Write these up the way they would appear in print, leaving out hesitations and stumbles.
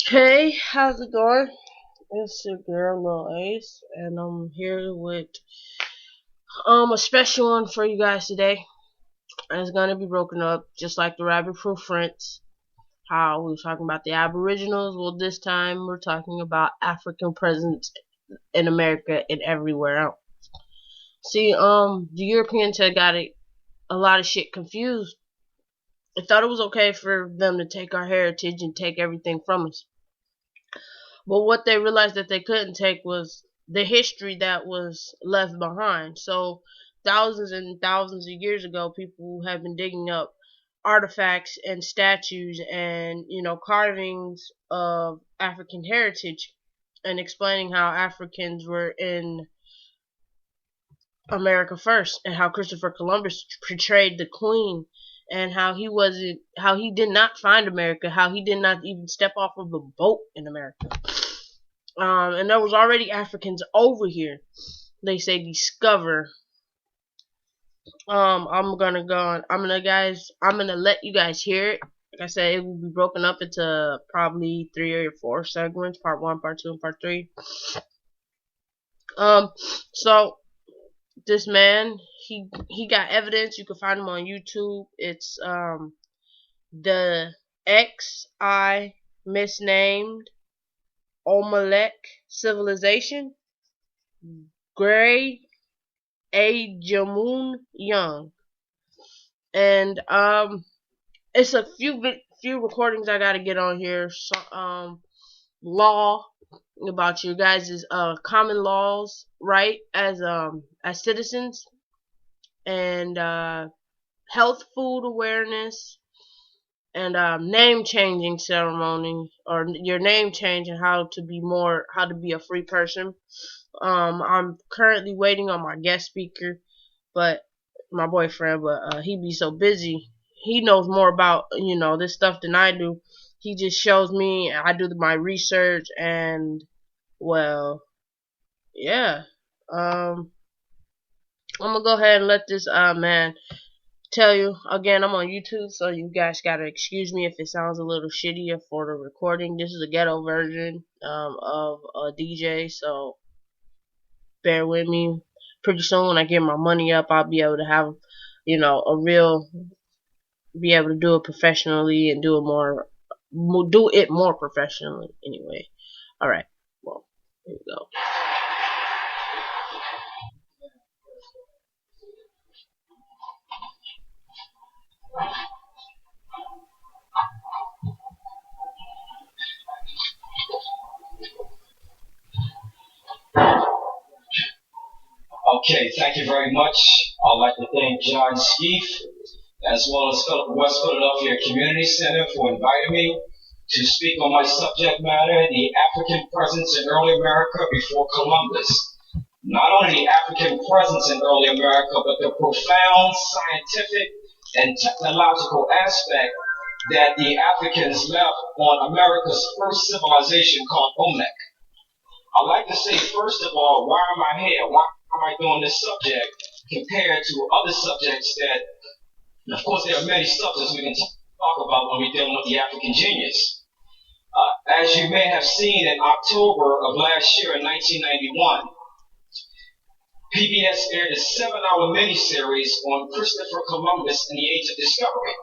Hey, how's it going? It's your girl Lil Ace, and I'm here with a special one for you guys today. And it's gonna be broken up just like the Rabbit Proof Friends. How we were talking about the Aboriginals. Well, this time we're talking about African presence in America and everywhere else. See, the Europeans had got a lot of shit confused. They thought it was okay for them to take our heritage and take everything from us. But what they realized that they couldn't take was the history that was left behind. So thousands and thousands of years ago, people have been digging up artifacts and statues and carvings of African heritage and explaining how Africans were in America first and how Christopher Columbus portrayed the Queen and how he did not find America, how he did not even step off of a boat in America. And there was already Africans over here. They say discover. I'm gonna go on. I'm gonna let you guys hear it. Like I said, it will be broken up into probably 3 or 4 segments: part one, part two, and part three. Um, so this man, he got evidence. You can find him on YouTube. It's the XI misnamed Omelek civilization. Gray A. Jamun Young. And it's a few recordings I gotta get on here. So, law about your guys' common laws, right? As citizens, and health, food awareness, and name changing ceremony, or your name change, and how to be a free person. I'm currently waiting on my guest speaker, but my boyfriend, but he be so busy. He knows more about this stuff than I do. He just shows me. I do my research, and well, yeah. I'm gonna go ahead and let this man tell you again. I'm on YouTube, so you guys gotta excuse me if it sounds a little shittier for the recording. This is a ghetto version of a DJ, so bear with me. Pretty soon, when I get my money up, I'll be able to have, be able to do it professionally and do it more professionally. Anyway, all right. Well, here we go. Okay, thank you very much. I'd like to thank John Skeef, as well as West Philadelphia Community Center, for inviting me to speak on my subject matter, the African presence in early America before Columbus. Not only the African presence in early America, but the profound scientific and technological aspect that the Africans left on America's first civilization called Olmec. I'd like to say, first of all, why am I here? Why am I doing this subject compared to other subjects that, of course, there are many subjects we can talk about when we're dealing with the African genius. As you may have seen in October of last year in 1991, PBS aired a 7-hour miniseries on Christopher Columbus and the Age of Discovery.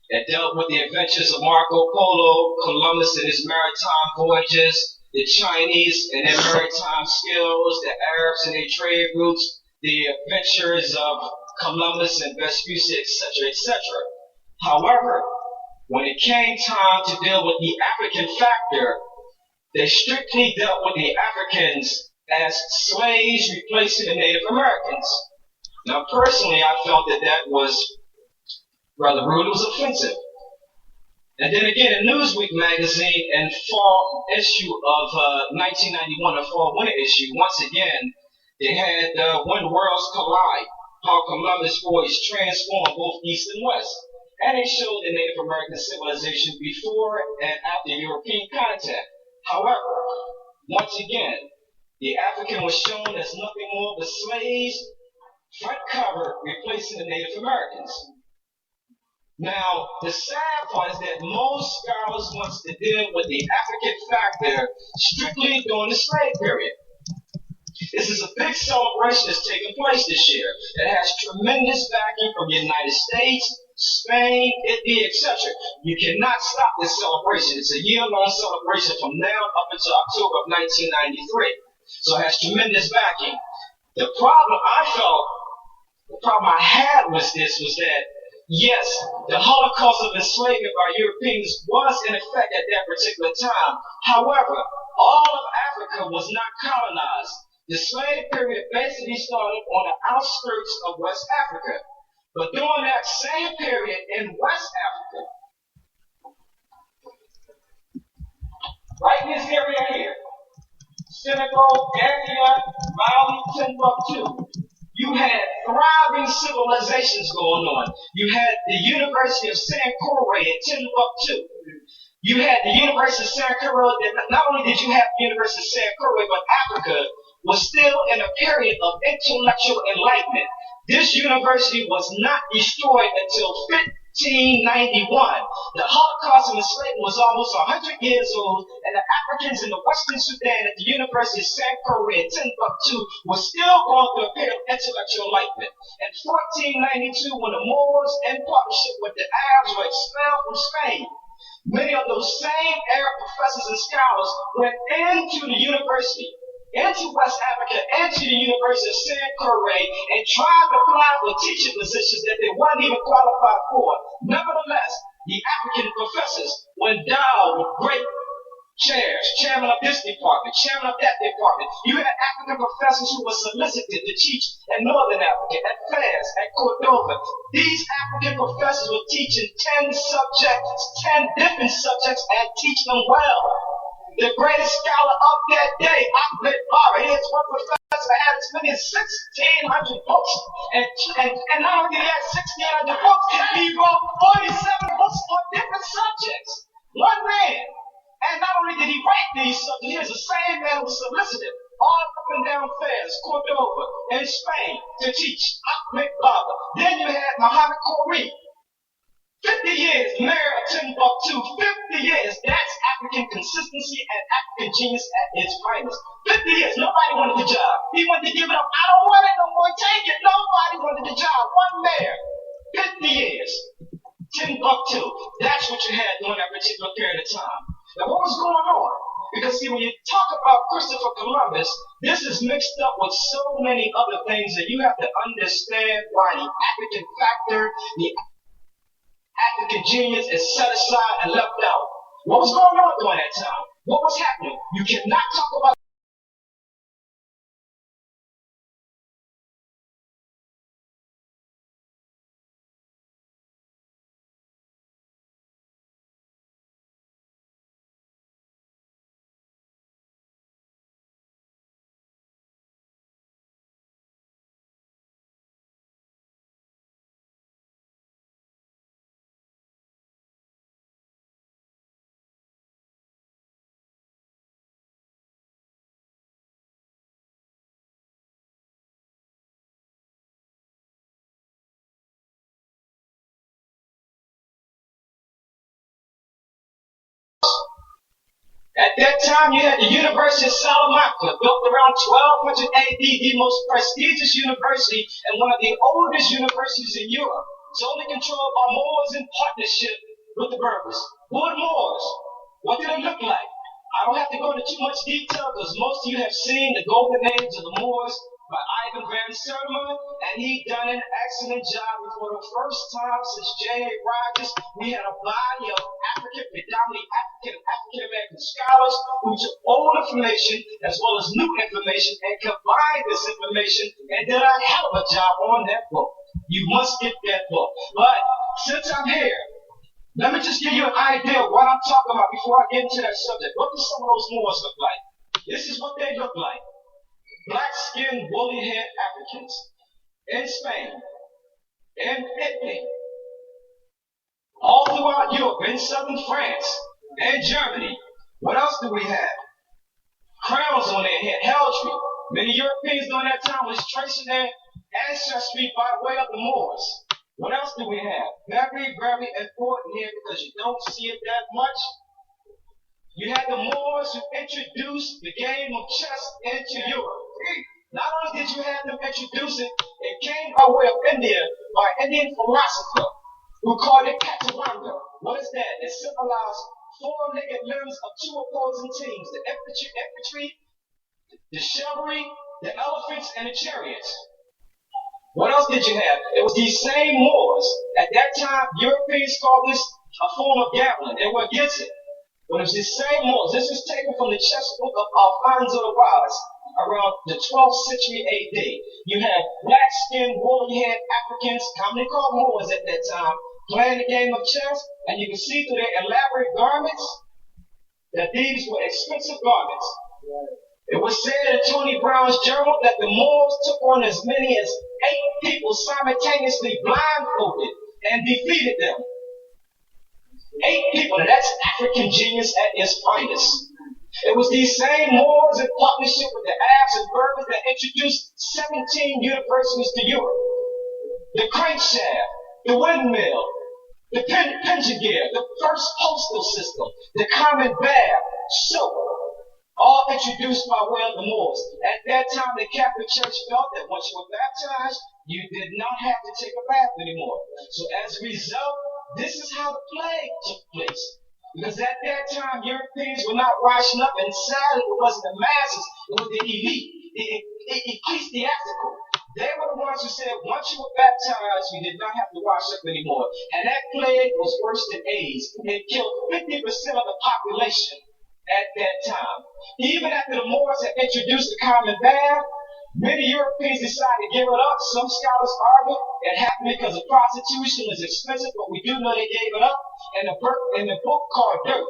It dealt with the adventures of Marco Polo, Columbus and his maritime voyages, the Chinese and their maritime skills, the Arabs and their trade routes, the adventures of Columbus and Vespucci, etc., etc. However, when it came time to deal with the African factor, they strictly dealt with the Africans as slaves replacing the Native Americans. Now, personally, I felt that that was rather rude. It was offensive. And then again, in Newsweek magazine and fall issue of 1991, the fall winter issue, once again, they had When Worlds Collide, how Columbus boys transformed both East and West. And they showed the Native American civilization before and after European contact. However, once again, the African was shown as nothing more but slaves, front cover, replacing the Native Americans. Now, the sad part is that most scholars want to deal with the African factor strictly during the slave period. This is a big celebration that's taking place this year. It has tremendous backing from the United States, Spain, Italy, etc. You cannot stop this celebration. It's a year-long celebration from now up until October of 1993. So it has tremendous backing. The problem I had was that, yes, the Holocaust of enslavement by Europeans was in effect at that particular time. However, all of Africa was not colonized. The slave period basically started on the outskirts of West Africa. But during that same period in West Africa, right in this area here, Senegal, Gambia, Mali, Timbuktu, you had thriving civilizations going on. You had the University of Sankore in Timbuktu. You had the University of Sankore. Not only did you have the University of Sankore, but Africa was still in a period of intellectual enlightenment. This university was not destroyed until 1591. The Holocaust of enslavement was almost 100 years old, and the Africans in the Western Sudan at the University of Sankore in Timbuktu were still going through a period of intellectual enlightenment. In 1492, when the Moors, in partnership with the Arabs, were expelled from Spain, many of those same Arab professors and scholars went into the university, into West Africa, into the University of Sankore, and tried to apply for teaching positions that they weren't even qualified for. Nevertheless, the African professors were endowed with great chairs, chairman of this department, chairman of that department. You had African professors who were solicited to teach in Northern Africa, at Fez, at Cordova. These African professors were teaching 10 subjects, 10 different subjects, and teaching them well. The greatest scholar of that day, Ahmed Barra, he is one professor that had as many as 1,600 books. And not only did he have 1,600 books, he wrote 47 books on different subjects. One man. And not only did he write these subjects, he was the same man who was solicited all up and down Fez, Cordova, in Spain to teach. Ahmed Barra. Then you had Muhammad Khoury. 50 years, mayor of Timbuktu, 50 years. That's African consistency and African genius at its finest. 50 years, nobody wanted the job. He wanted to give it up. I don't want it no more, take it. Nobody wanted the job. One mayor, 50 years. Timbuktu, that's what you had during that particular period of time. Now, what was going on? Because, see, when you talk about Christopher Columbus, this is mixed up with so many other things that you have to understand why the African factor, the African genius is set aside and left out. What was going on during that time? What was happening? You cannot talk about at that time, you had the University of Salamanca, built around 1200 AD, the most prestigious university and one of the oldest universities in Europe. It's only controlled by Moors in partnership with the Berbers. Who are the Moors? What did they look like? I don't have to go into too much detail because most of you have seen the golden age of the Moors by Ivan Van Sertima, and he done an excellent job. For the first time since J.A. Rogers, we had a body of predominantly African-American scholars who took old information as well as new information and combined this information and did a hell of a job on that book. You must get that book. But since I'm here, let me just give you an idea of what I'm talking about before I get into that subject. What do some of those Moors look like? This is what they look like. Black-skinned, woolly-haired Africans in Spain, in Italy, all throughout Europe, in southern France, and Germany. What else do we have? Crowns on their head, heraldry. Many Europeans during that time was tracing their ancestry by way of the Moors. What else do we have? Very, very important here because you don't see it that much. You had the Moors who introduced the game of chess into Europe. Not only did you have them introduce it, it came by way of India by an Indian philosopher who called it Chaturanga. What is that? It symbolized four-legged limbs of two opposing teams: the infantry, the chivalry, the elephants, and the chariots. What else did you have? It was these same Moors. At that time, Europeans called this a form of gambling. They were against it. But it was these same Moors. This was taken from the chess book of Alfonso de Vaz around the 12th century AD. You had black-skinned, woolly-haired Africans, commonly called Moors at that time, playing the game of chess, and you can see through their elaborate garments that these were expensive garments. It was said in Tony Brown's journal that the Moors took on as many as 8 people simultaneously blindfolded and defeated them. 8 people, and that's African genius at its finest. It was these same Moors in partnership with the Arabs and Berbers that introduced 17 universities to Europe. The crankshaft, the windmill, the penjaguer, the first postal system, the common bath, silk, all introduced by way of the Moors. At that time, the Catholic Church felt that once you were baptized, you did not have to take a bath anymore. So as a result, this is how the plague took place. Because at that time, Europeans were not washing up, and sadly, it wasn't the masses, it was the elite, the ecclesiastical. They were the ones who said, once you were baptized, you did not have to wash up anymore. And that plague was worse than AIDS. It killed 50% of the population at that time. Even after the Moors had introduced the common bath, many Europeans decided to give it up. Some scholars argue it happened because of prostitution was expensive, but we do know they gave it up. In the book called Dirt,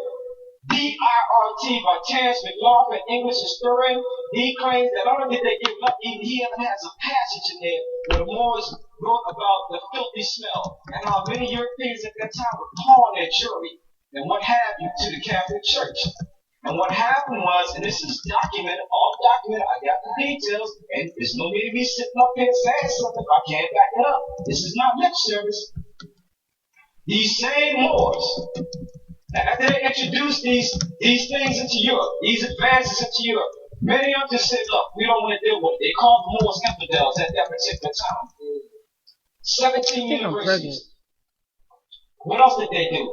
D-I-R-T by Terence McLaughlin, English historian, he claims that not only did they give it up, he even has a passage in there where the Moors wrote about the filthy smell and how many Europeans at that time would pawn their jewelry and what have you to the Catholic Church. And what happened was, and this is documented, all documented, I got the details, and there's no need to be sitting up here saying something if I can't back it up. This is not lip service. These same Moors, after they introduced these things into Europe, these advances into Europe, many of them said, look, we don't want to deal with it. They called the Moors infidels at that particular time. 17 universities. What else did they do?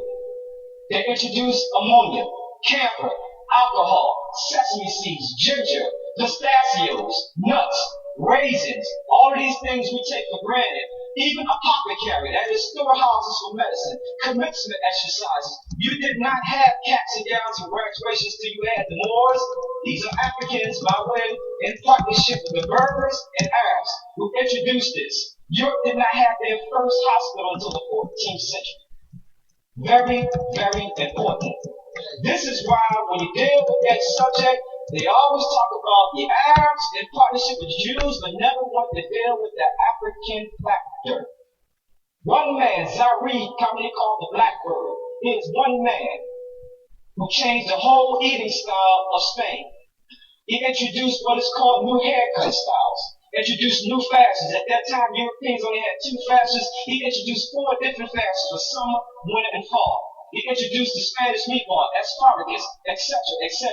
They introduced ammonia, camphor, alcohol, sesame seeds, ginger, pistachios, nuts, raisins, all of these things we take for granted. Even apothecary, that is storehouses for medicine, commencement exercises. You did not have caps and gowns and graduations till you had the Moors. These are Africans by way in partnership with the Berbers and Arabs who introduced this. Europe did not have their first hospital until the 14th century. Very, very important. This is why when you deal with that subject, they always talk about the Arabs in partnership with Jews, but never want to deal with the African factor. One man, Zaire, commonly called the Blackbird, is one man who changed the whole eating style of Spain. He introduced what is called new haircut styles, introduced new fashions. At that time, Europeans only had 2 fashions. He introduced 4 different fashions for summer, winter, and fall. He introduced the Spanish meatball, asparagus, etc., etc.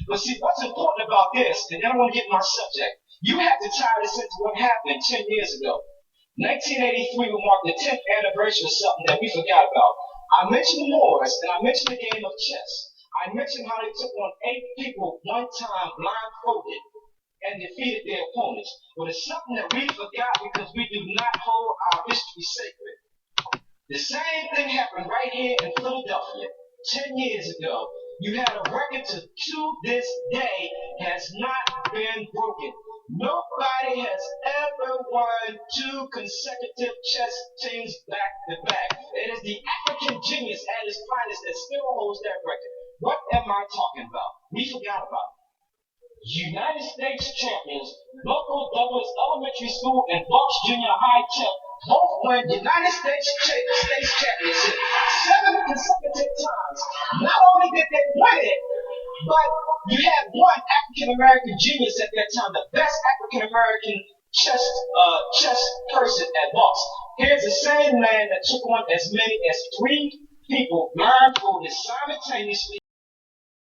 But see, what's important about this, and then I want to get my subject, you have to tie this into what happened 10 years ago. 1983 will mark the 10th anniversary of something that we forgot about. I mentioned the Moors, and I mentioned the game of chess. I mentioned how they took on 8 people one time blindfolded and defeated their opponents. But it's something that we forgot because we do not hold our history sacred. The same thing happened right here in Philadelphia 10 years ago. You had a record to this day has not been broken. Nobody has ever won 2 consecutive chess teams back to back. It is the African genius at its finest that still holds that record. What am I talking about? We forgot about it. United States champions, local Douglas Elementary School and Bucks Junior High Tech both won United States championship 7 consecutive times. Not only did they win it, but you had one African American genius at that time, the best African American chess person at loss. Here's the same man that took on as many as three people blindfolded simultaneously.